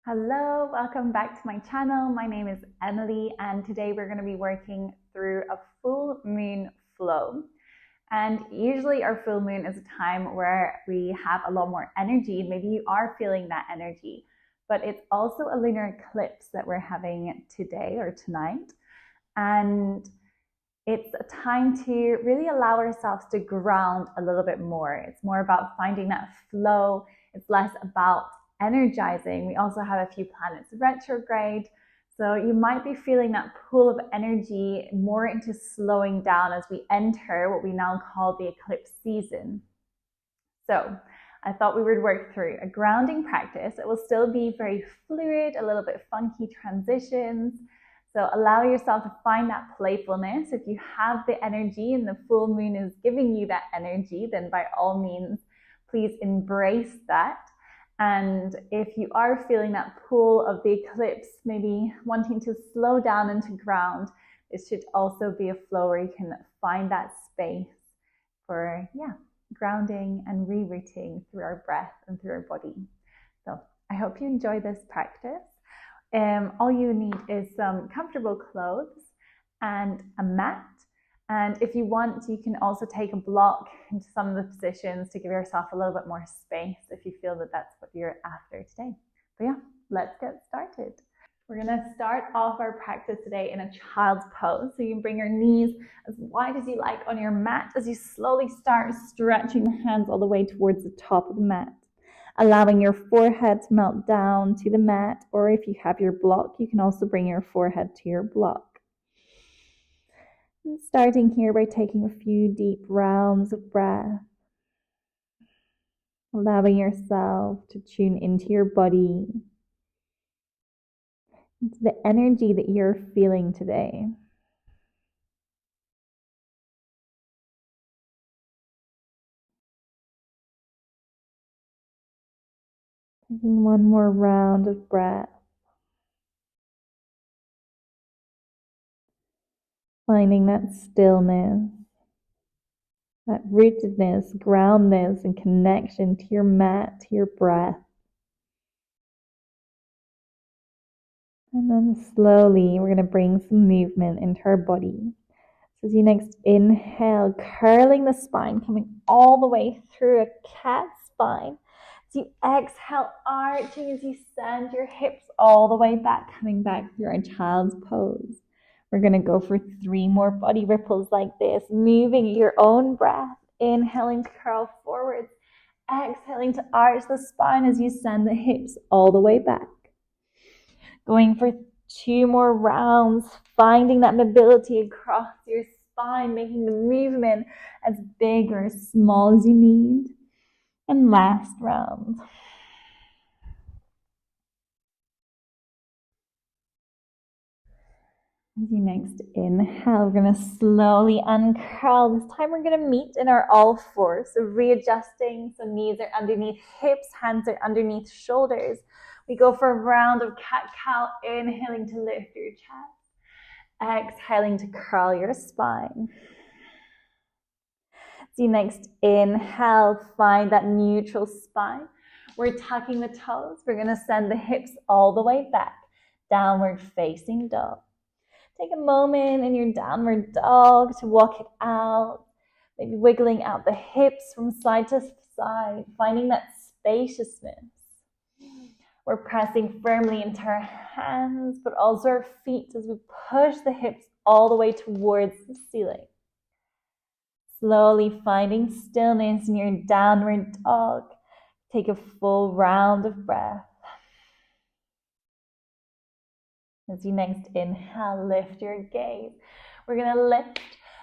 Hello, welcome back to my channel. My name is Emily, and today we're going to be working through a full moon flow. And usually our full moon is a time where we have a lot more energy. Maybe you are feeling that energy, but it's also a lunar eclipse that we're having today or tonight. And it's a time to really allow ourselves to ground a little bit more. It's more about finding that flow. It's less about energizing. We also have a few planets retrograde. So you might be feeling that pool of energy more into slowing down as we enter what we now call the eclipse season. So I thought we would work through a grounding practice. It will still be very fluid, a little bit funky transitions. So allow yourself to find that playfulness. If you have the energy and the full moon is giving you that energy, then by all means, please embrace that. And if you are feeling that pull of the eclipse, maybe wanting to slow down and to ground, this should also be a flow where you can find that space for, grounding and rerouting through our breath and through our body. So I hope you enjoy this practice. All you need is some comfortable clothes and a mat. And if you want, you can also take a block into some of the positions to give yourself a little bit more space if you feel that that's what you're after today. But yeah, let's get started. We're going to start off our practice today in a child's pose. So you can bring your knees as wide as you like on your mat as you slowly start stretching the hands all the way towards the top of the mat, allowing your forehead to melt down to the mat, or if you have your block, you can also bring your forehead to your block. And starting here by taking a few deep rounds of breath, allowing yourself to tune into your body, into the energy that you're feeling today. Taking one more round of breath. Finding that stillness, that rootedness, groundedness, and connection to your mat, to your breath. And then slowly, we're going to bring some movement into our body. So as you next inhale, curling the spine, coming all the way through a cat spine. As you exhale, arching as you send your hips all the way back, coming back through our child's pose. We're going to go for 3 more body ripples like this, moving your own breath, inhaling to curl forwards, exhaling to arch the spine as you send the hips all the way back. Going for 2 more rounds, finding that mobility across your spine, making the movement as big or as small as you need. And last round. As you next inhale, we're going to slowly uncurl. This time we're going to meet in our all fours. So readjusting, so knees are underneath hips, hands are underneath shoulders. We go for a round of cat-cow, inhaling to lift your chest, exhaling to curl your spine. As you next inhale, find that neutral spine. We're tucking the toes. We're going to send the hips all the way back, downward facing dog. Take a moment in your downward dog to walk it out, maybe wiggling out the hips from side to side, finding that spaciousness. We're pressing firmly into our hands, but also our feet as we push the hips all the way towards the ceiling. Slowly finding stillness in your downward dog. Take a full round of breath. As you next inhale, lift your gaze. We're going to lift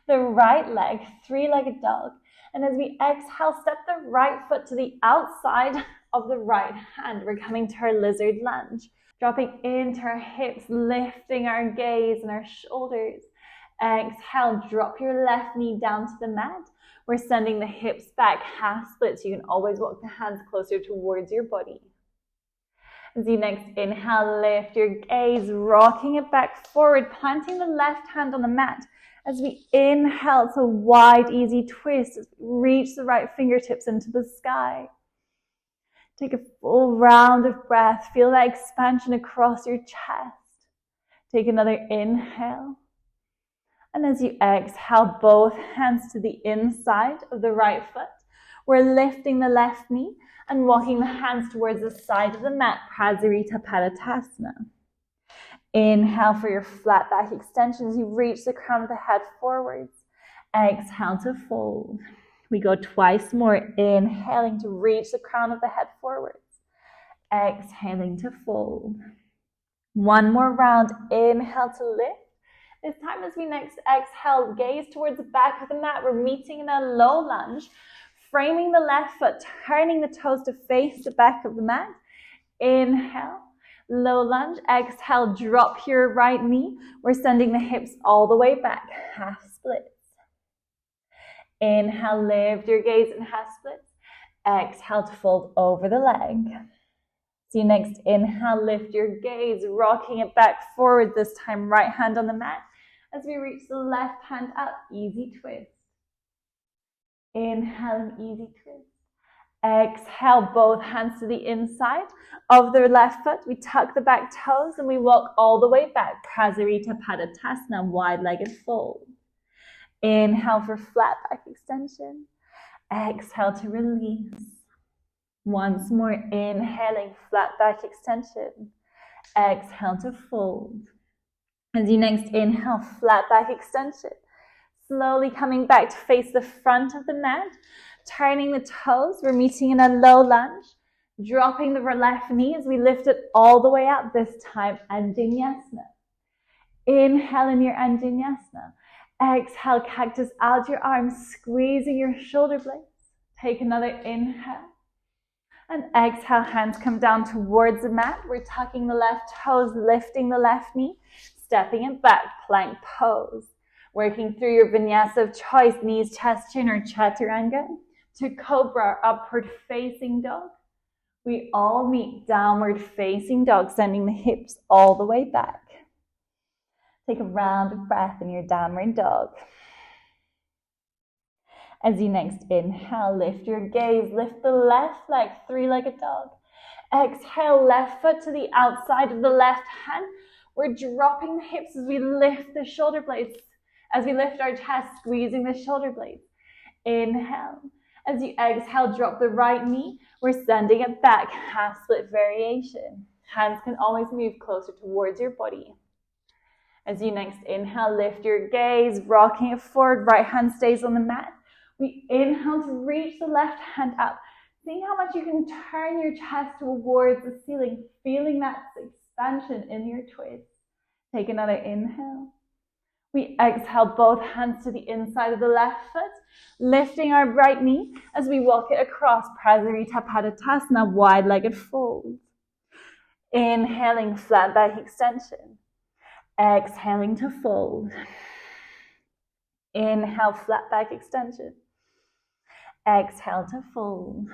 the right leg, 3-legged dog. And as we exhale, step the right foot to the outside of the right hand. We're coming to our lizard lunge, dropping into our hips, lifting our gaze and our shoulders. Exhale, drop your left knee down to the mat. We're sending the hips back, half split, so you can always walk the hands closer towards your body. As you next inhale, lift your gaze, rocking it back forward, planting the left hand on the mat. As we inhale, it's a wide, easy twist as we reach the right fingertips into the sky. Take a full round of breath. Feel that expansion across your chest. Take another inhale. And as you exhale, both hands to the inside of the right foot. We're lifting the left knee and walking the hands towards the side of the mat, Prasarita Padottanasana. Inhale for your flat back extensions. You reach the crown of the head forwards. Exhale to fold. We go twice more, inhaling to reach the crown of the head forwards. Exhaling to fold. One more round, inhale to lift. This time as we next exhale, gaze towards the back of the mat. We're meeting in a low lunge, framing the left foot, turning the toes to face the back of the mat. Inhale, low lunge. Exhale, drop your right knee. We're sending the hips all the way back, half splits. Inhale, lift your gaze in half splits. Exhale to fold over the leg. So you next inhale, lift your gaze, rocking it back forward, this time right hand on the mat. As we reach the left hand up, easy twist. Inhale, an easy twist. Exhale, both hands to the inside of the left foot. We tuck the back toes and we walk all the way back. Prasarita Padottanasana, wide-legged fold. Inhale for flat back extension. Exhale to release. Once more, inhaling, flat back extension. Exhale to fold. As you next inhale, flat back extension. Slowly coming back to face the front of the mat. Turning the toes, we're meeting in a low lunge. Dropping the left knee as we lift it all the way up, this time Anjaneyasana. Inhale in your Anjaneyasana. Exhale, cactus out your arms, squeezing your shoulder blades. Take another inhale. And exhale, hands come down towards the mat. We're tucking the left toes, lifting the left knee, stepping it back, plank pose. Working through your vinyasa of choice, knees, chest, chin, or chaturanga, to cobra, upward facing dog. We all meet downward facing dog, sending the hips all the way back. Take a round of breath in your downward dog. As you next inhale, lift your gaze, lift the left leg, three-legged dog. Exhale, left foot to the outside of the left hand. We're dropping the hips as we lift the shoulder blades, as we lift our chest, squeezing the shoulder blades. Inhale. As you exhale, drop the right knee. We're sending it back, half split variation. Hands can always move closer towards your body. As you next inhale, lift your gaze, rocking it forward, right hand stays on the mat. We inhale to reach the left hand up. See how much you can turn your chest towards the ceiling, feeling that expansion in your twist. Take another inhale. We exhale, both hands to the inside of the left foot, lifting our right knee as we walk it across, Prasarita Padottanasana, wide-legged fold. Inhaling, flat back extension. Exhaling to fold. Inhale, flat back extension. Exhale to fold.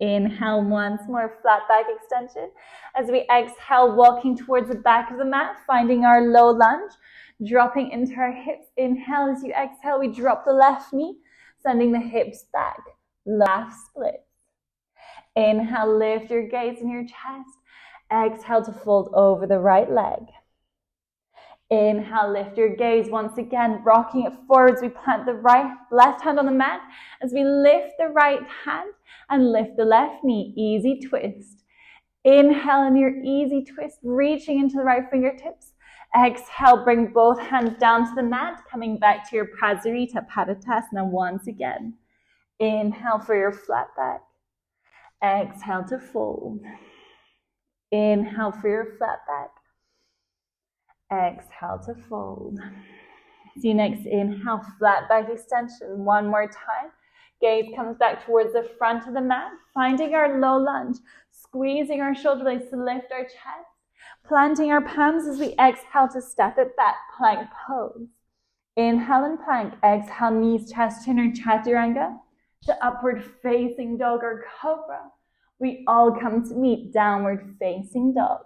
Inhale, once more, flat back extension. As we exhale, walking towards the back of the mat, finding our low lunge, dropping into our hips. Inhale, as you exhale, we drop the left knee, sending the hips back. Left split. Inhale, lift your gaze in your chest. Exhale to fold over the right leg. Inhale, lift your gaze once again, rocking it forwards. We plant the left hand on the mat as we lift the right hand and lift the left knee. Easy twist. Inhale in your easy twist, reaching into the right fingertips. Exhale, bring both hands down to the mat, coming back to your Prasarita Padottanasana once again. Inhale for your flat back. Exhale to fold. Inhale for your flat back. Exhale to fold. So you next inhale, flat back extension. One more time. Gaze comes back towards the front of the mat, finding our low lunge, squeezing our shoulder blades to lift our chest, planting our palms as we exhale to step it back, plank pose. Inhale and plank. Exhale, knees, chest, chin, or chaturanga to upward facing dog or cobra. We all come to meet downward facing dog.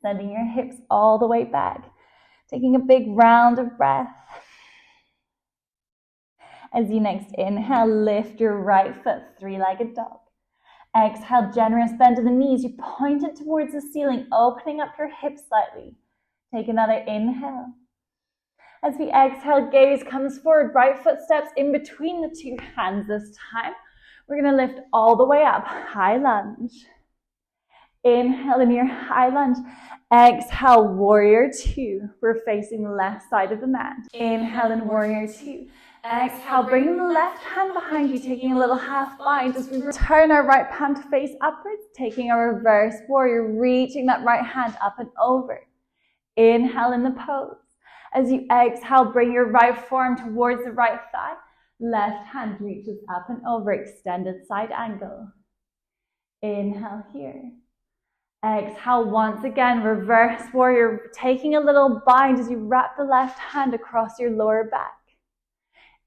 Sending your hips all the way back. Taking a big round of breath. As you next inhale, lift your right foot, three-legged dog. Exhale, generous bend of the knees. You point it towards the ceiling, opening up your hips slightly. Take another inhale. As we exhale, gaze comes forward, right foot steps in between the two hands this time. We're going to lift all the way up, high lunge. Inhale in your high lunge. Exhale, warrior two. We're facing the left side of the mat. Inhale in warrior two. Exhale, bring the left hand behind you, taking a little half bind as we turn our right palm to face upwards, taking a reverse warrior, reaching that right hand up and over. Inhale in the pose. As you exhale, bring your right forearm towards the right thigh. Left hand reaches up and over, extended side angle. Inhale here. Exhale once again, reverse warrior, taking a little bind as you wrap the left hand across your lower back.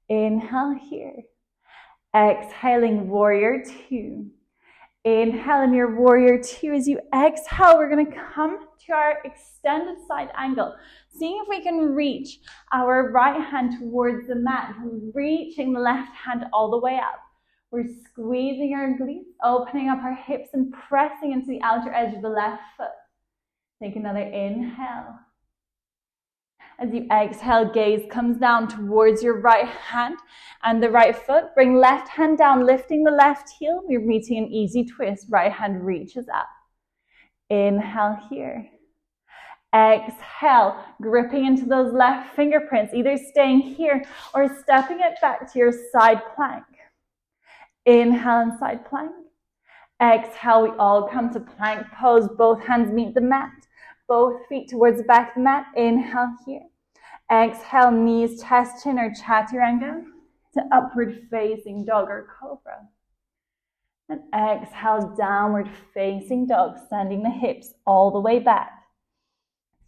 Inhale here. Exhaling, warrior two. Inhale in your warrior two. As you exhale, we're going to come to our extended side angle. Seeing if we can reach our right hand towards the mat, reaching the left hand all the way up. We're squeezing our glutes, opening up our hips and pressing into the outer edge of the left foot. Take another inhale. As you exhale, gaze comes down towards your right hand and the right foot. Bring left hand down, lifting the left heel. We're meeting an easy twist. Right hand reaches up. Inhale here. Exhale, gripping into those left fingerprints, either staying here or stepping it back to your side plank. Inhale and side plank. Exhale, we all come to plank pose. Both hands meet the mat. Both feet towards the back of the mat. Inhale here. Exhale, knees, chest, chin, or chaturanga to upward facing dog or cobra. And exhale, downward facing dog, sending the hips all the way back.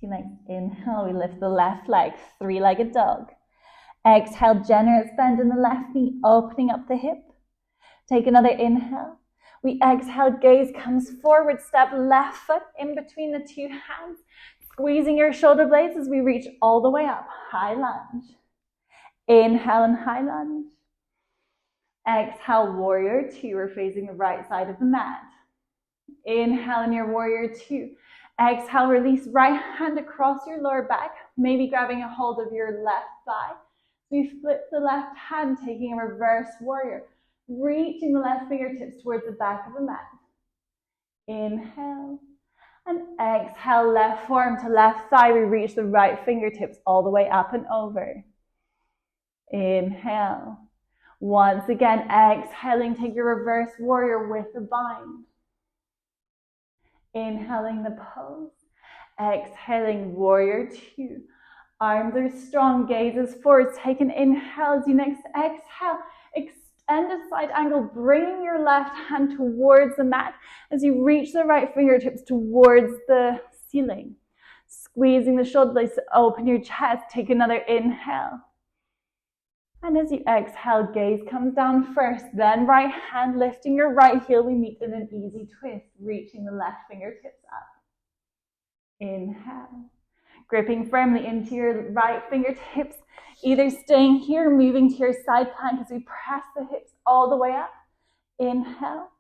Next inhale, we lift the left leg, three-legged dog. Exhale, generous bend in the left knee, opening up the hip. Take another inhale. We exhale, gaze comes forward, step left foot in between the two hands, squeezing your shoulder blades as we reach all the way up, high lunge. Inhale and high lunge. Exhale, warrior two, we're facing the right side of the mat. Inhale in your warrior two. Exhale, release right hand across your lower back, maybe grabbing a hold of your left thigh. We flip the left hand, taking a reverse warrior, reaching the left fingertips towards the back of the mat. Inhale and exhale, left forearm to left thigh. We reach the right fingertips all the way up and over. Inhale. Once again, exhaling, take your reverse warrior with the bind. Inhaling the pose. Exhaling, warrior two. Arms are strong, gazes forward. Take an inhale as you next exhale. Extended side angle, bringing your left hand towards the mat as you reach the right fingertips towards the ceiling. Squeezing the shoulder blades to open your chest. Take another inhale. And as you exhale, gaze comes down first, then right hand lifting your right heel. We meet in an easy twist, reaching the left fingertips up. Inhale. Gripping firmly into your right fingertips, either staying here or moving to your side plank as we press the hips all the way up. Inhale.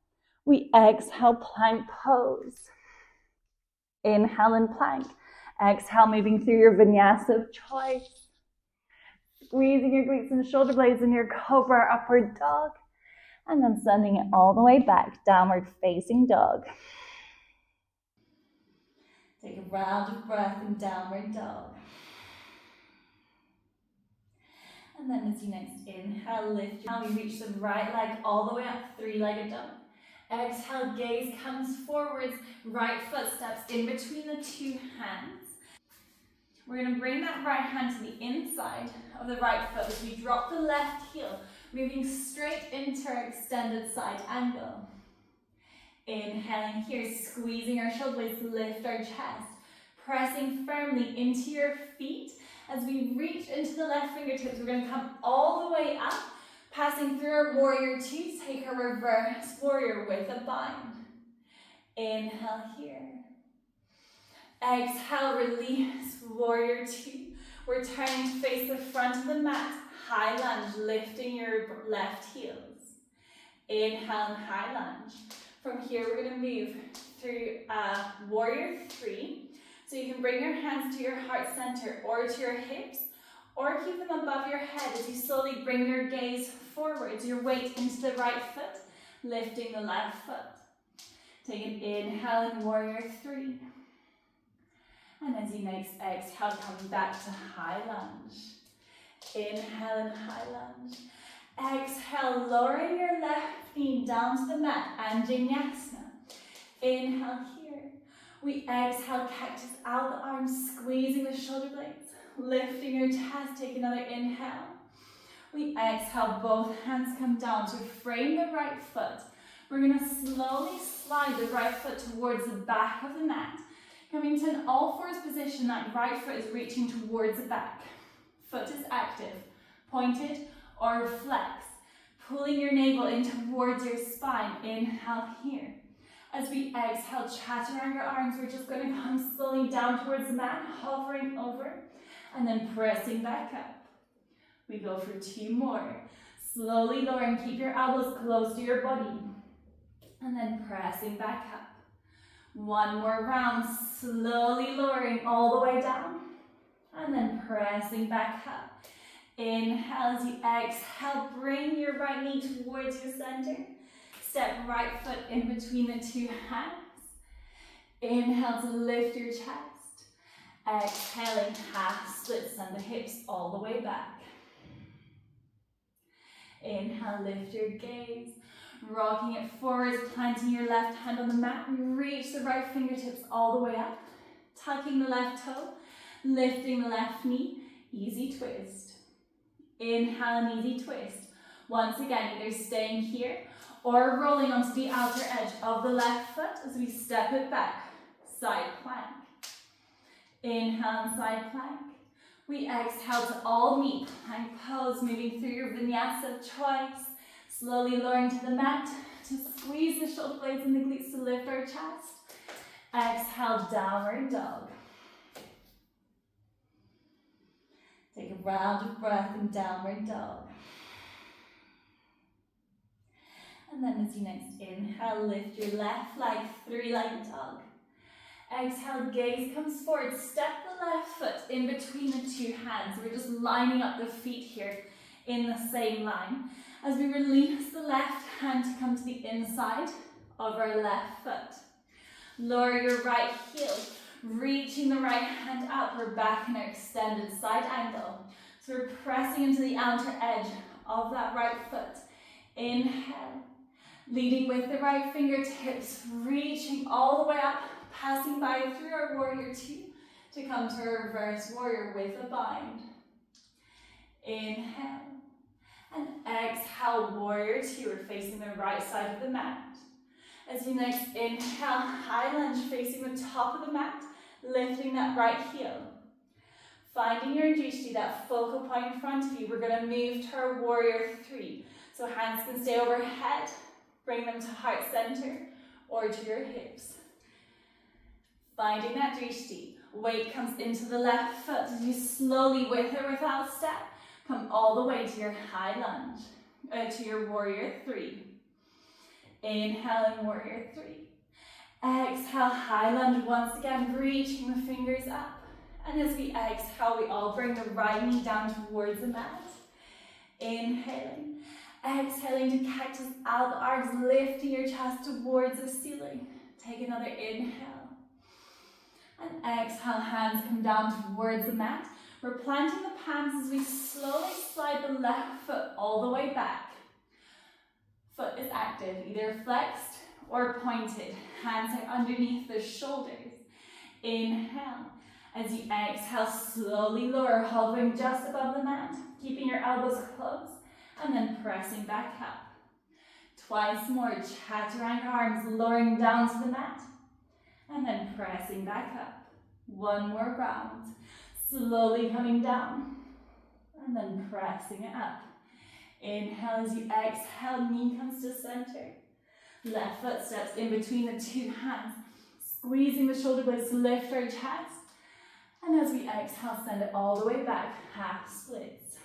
We exhale, plank pose. Inhale and plank. Exhale, moving through your vinyasa of choice. Squeezing your glutes and shoulder blades in your cobra upward dog. And then sending it all the way back, downward facing dog. Take a round of breath in downward dog. And then as you next inhale, lift. Now we reach the right leg all the way up, three-legged dog. Exhale, gaze comes forwards, right foot steps in between the two hands. We're going to bring that right hand to the inside of the right foot as we drop the left heel, moving straight into our extended side angle. Inhaling here, squeezing our shoulder blades to lift our chest, pressing firmly into your feet. As we reach into the left fingertips, we're going to come all the way up, passing through our warrior two, take a reverse warrior with a bind. Inhale here. Exhale, release, warrior two. We're turning to face the front of the mat, high lunge, lifting your left heels. Inhale and high lunge. From here, we're going to move through warrior three. So you can bring your hands to your heart center or to your hips, or keep them above your head as you slowly bring your gaze forwards, your weight into the right foot, lifting the left foot. Take an inhale in warrior three. And as you next exhale, coming back to high lunge. Inhale and high lunge. Exhale, lowering your left knee down to the mat, Anjaneyasana. Inhale here. We exhale, cactus out the arms, squeezing the shoulder blades, lifting your chest. Take another inhale. We exhale, both hands come down to frame the right foot. We're going to slowly slide the right foot towards the back of the mat. Coming to an all-fours position, that right foot is reaching towards the back. Foot is active, pointed or flex. Pulling your navel in towards your spine. Inhale here. As we exhale, chaturanga arms, we're just going to come slowly down towards the mat, hovering over, and then pressing back up. We go for two more. Slowly lowering, keep your elbows close to your body. And then pressing back up. One more round, slowly lowering all the way down. And then pressing back up. Inhale as you exhale, bring your right knee towards your center. Step right foot in between the two hands. Inhale to lift your chest. Exhaling, half split, send the hips all the way back. Inhale, lift your gaze. Rocking it forwards, planting your left hand on the mat. Reach the right fingertips all the way up. Tucking the left toe, lifting the left knee. Easy twist. Inhale and easy twist. Once again, either staying here or rolling onto the outer edge of the left foot as we step it back. Side plank. Inhale and side plank. We exhale to all meet plank pose, moving through your vinyasa of choice. Slowly lowering to the mat to squeeze the shoulder blades and the glutes to lift our chest. Exhale, downward dog. Take a round of breath in downward dog. And then as you next inhale, lift your left leg, three-legged dog. Exhale, gaze comes forward. Step the left foot in between the two hands. We're just lining up the feet here in the same line. As we release the left hand to come to the inside of our left foot. Lower your right heel, reaching the right hand up. We're back in our extended side angle. So we're pressing into the outer edge of that right foot. Inhale, leading with the right fingertips, reaching all the way up, passing by through our warrior two to come to a reverse warrior with a bind. Inhale. And exhale, warrior two. We're facing the right side of the mat. As you next inhale, high lunge facing the top of the mat, lifting that right heel. Finding your drishti, that focal point in front of you, we're going to move to our warrior three. So hands can stay overhead, bring them to heart center or to your hips. Finding that drishti, weight comes into the left foot as you slowly, with or without step, come all the way to your high lunge, to your warrior three. Inhaling warrior three. Exhale, high lunge once again, reaching the fingers up. And as we exhale, we all bring the right knee down towards the mat. Inhaling. Exhaling to cactus out the arms, lifting your chest towards the ceiling. Take another inhale. And exhale, hands come down towards the mat. We're planting the palms as we slowly slide the left foot all the way back. Foot is active, either flexed or pointed. Hands are underneath the shoulders. Inhale. As you exhale, slowly lower, hovering just above the mat, keeping your elbows close, and then pressing back up. Twice more, chaturanga arms, lowering down to the mat, and then pressing back up. One more round. Slowly coming down, and then pressing it up. Inhale as you exhale, knee comes to center. Left foot steps in between the two hands, squeezing the shoulder blades to lift our chest. And as we exhale, send it all the way back, half splits.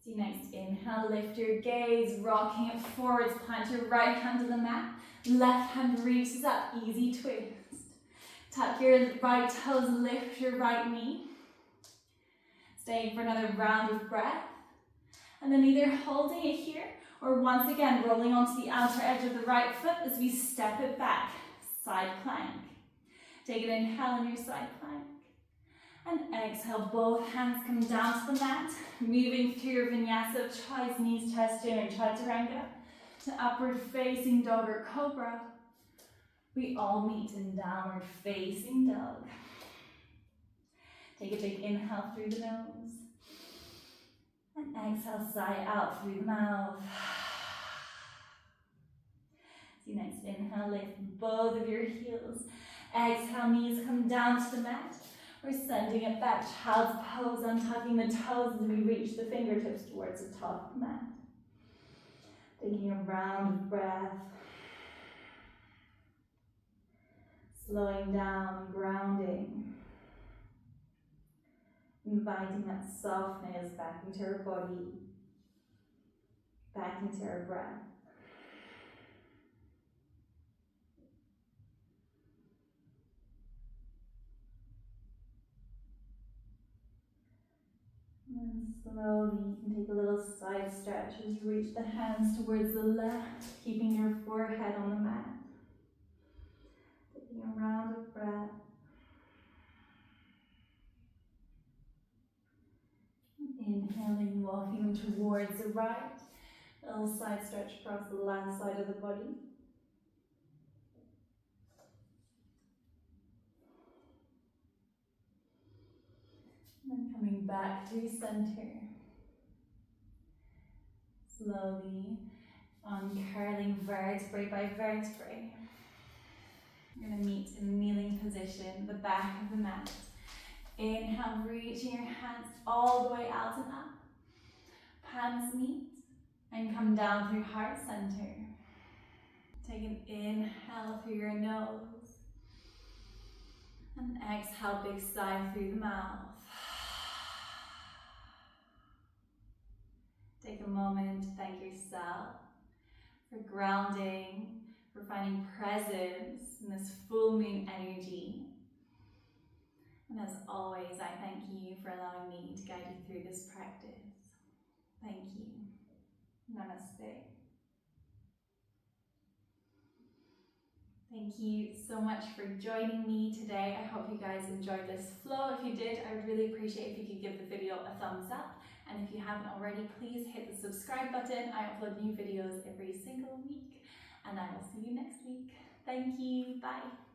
So next inhale, lift your gaze, rocking it forwards, plant your right hand to the mat, left hand reaches up, easy twist. Tuck your right toes, lift your right knee. Staying for another round of breath. And then either holding it here, or once again, rolling onto the outer edge of the right foot as we step it back, side plank. Take an inhale in your side plank. And exhale, both hands come down to the mat, moving through your vinyasa of tries, knees, chest, chin, or chaturanga to upward facing dog or cobra. We all meet in downward facing dog. Take a big inhale through the nose. And exhale, sigh out through the mouth. So next inhale, lift both of your heels. Exhale, knees come down to the mat. We're sending it back, child's pose, untucking the toes as we reach the fingertips towards the top of the mat. Taking a round of breath. Slowing down, grounding. Inviting that softness back into our body, back into our breath. And slowly you can take a little side stretch as you reach the hands towards the left, keeping your forehead on the mat. Taking a round of breath. Inhaling, walking towards the right. Little side stretch across the left side of the body. And then coming back through center. Slowly uncurling vertebrae by vertebrae. You're going to meet in the kneeling position, the back of the mat. Inhale, reaching your hands all the way out and up. Palms meet and come down through heart center. Take an inhale through your nose. And exhale, big sigh through the mouth. Take a moment to thank yourself for grounding, for finding presence in this full moon energy. And as always, I thank you for allowing me to guide you through this practice. Thank you. Namaste. Thank you so much for joining me today. I hope you guys enjoyed this flow. If you did, I would really appreciate if you could give the video a thumbs up. And if you haven't already, please hit the subscribe button. I upload new videos every single week. And I will see you next week. Thank you. Bye.